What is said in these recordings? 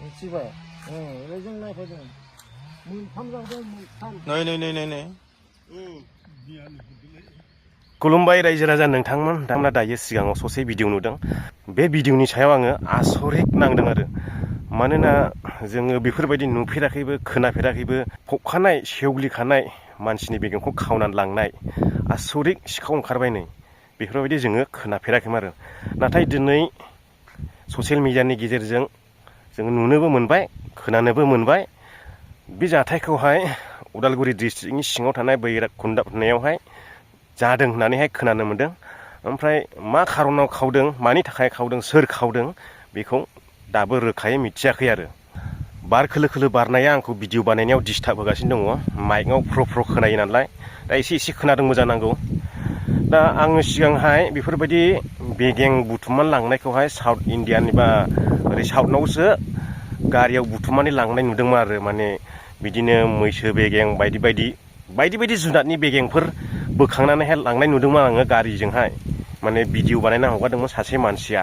집에. 예정 나거든. 문 탐사도 문 탐. नै खुलुमबाय रायजो राजा नोंथांमोना दायो सिगाङाव ससे भिडिअ नुदों बे भिडिअनि सायाव आङो आसरित नांदों आरो मानोना जोङो बेफोरबायदि नुफेराखैबो खोनाफेराखैबो फबखानाय सेवग्लिखानाय मानसिनि बेगेंखौ खावनानै लांनाय आसरित सिखाव ओंखारबाय नै बेफोरबायदि जोङो खोनाफेराखैमोन आरो नाथाय दिनै ससियेल मिडियानि गेजेरजों जोङो नुनोबो मोनबाय खोनानोबो मोनबाय बे जाथायखौहाय उदालगुरि डिस्ट्रिक्टनि सिङाव थानाय बैराबखुन्दा होननायावहाय जादों होननानैहाय खोनानो मोनदों ओमफ्राय मा खारनाव खावदों मानि थाखाय खावदों सोर खावदों बेखौ दाबो रोखायै मिथियाखै आरो बार खोलो खोलो बारनाया आंखौ भिडिअ बानायनायाव डिस्टार्ब होगासिनो दङ माइकआव फ्र खोनायो नालाय दा एसे खोनादोंबो जानांगौ दा आङो सिगांहाय बेफोरबायदि बेगें बुथुमनानै लांनायखौहाय साउथ इण्डियान बा ओरै साउथनावसो गारियाव बुथुमनानै लांनाय नुदोंमोन आरो माने बिदिनो मैसो बेगें बायदि जुनादनि बेगेंफोर बोखांनानैहाय लांनाय नुदोंमोन आङो गारिजोंहाय माने भिडिअ बानायना हगारदोंमोन सासे मानसिया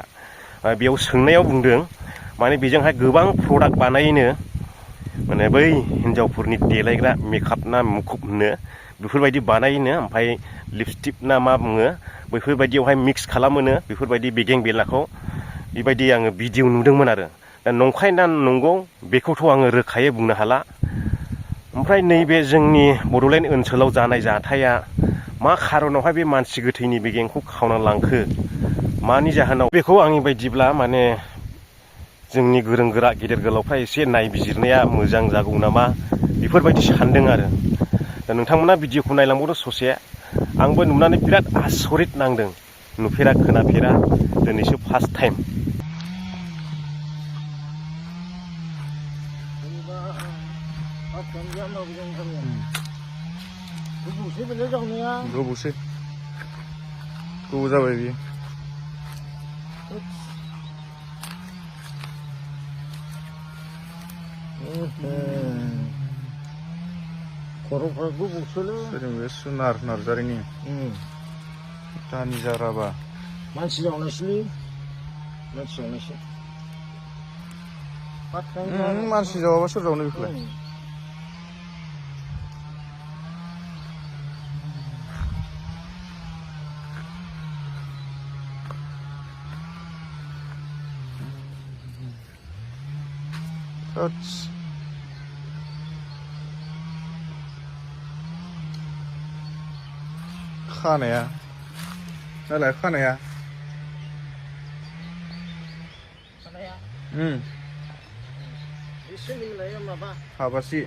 बेयाव सोंनायाव बुंदों माने बेजोंहाय गोबां प्रडाक्ट बानायोनो माने बै हिनजावफोरनि देलायग्रा मेकआप ना मुखुब होनो बेफोरबायदि बानायोनो ओमफ्राय लिपस्टिक ना मा बुङो बैफोरबायदियावहाय मिक्स खालामोनो बेफोरबायदि बेगें बेलाखौ बेबायदि आङो भिडिअ नुदोंमोन आरो दा नंखाय ना नंगौ बेखौथ' आङो रोखायै बुंनो हाला ओमफ्राय नैबे जोंनि बड'लेण्ड ओनसोलाव जानाय जाथाया मा खारनावहाय बे मानसि गोथैनि बेगेंखौ खावना लांखो मानि जाहोनाव बेखौ आंनि बायदिब्ला माने जोंनि गोरों गोरा गेदेर गोलावफ्रा एसे नायबिजिरनाया मोजां जागौ नामा बेफोरबायदि सानदों आरो दा नोंथांमोना भिडिअखौ नायलांबावदो ससे आंबो नुनानै बिराद आसरित नांदों नुफेरा खोनाफेरा दिनैसो फार्स्ट टाइम गोबावसै गोबाव जाबाय बियो खर'फ्रा गोबावसोलै सोरजों बे सुनार नार्जारिनि दानि जाराबा मानसि जावनायसोलै मानसि जावाबा सोर जावनो बेखौलाय खानाया नालाय खानाया हाबासि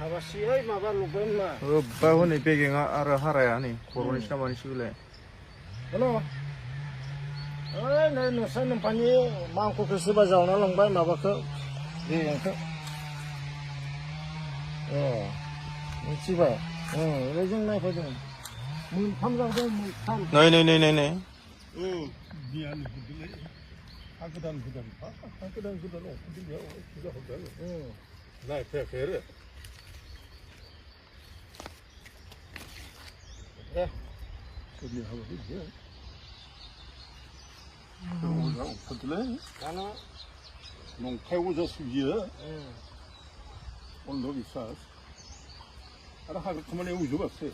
होब्बा हनै बेगेङा आरो हाराया नै खर'निसो ना मानिसो बेलाय हेल' ओइ नै नोंस्रा नोम्फानि मांखौसो सोरबा जावना लांबाय माबाखौ बेगेंखौ मिथिबाय ओरैजों नायफैदों मोनथाम जादों मोनथाम नै गोदान नायफैयाखै आरो सोरनि हाबा बिदिया नंखाय अजासो बियो अन्ध' बिसास आरो हाग्रा खामानियाव उजोबासो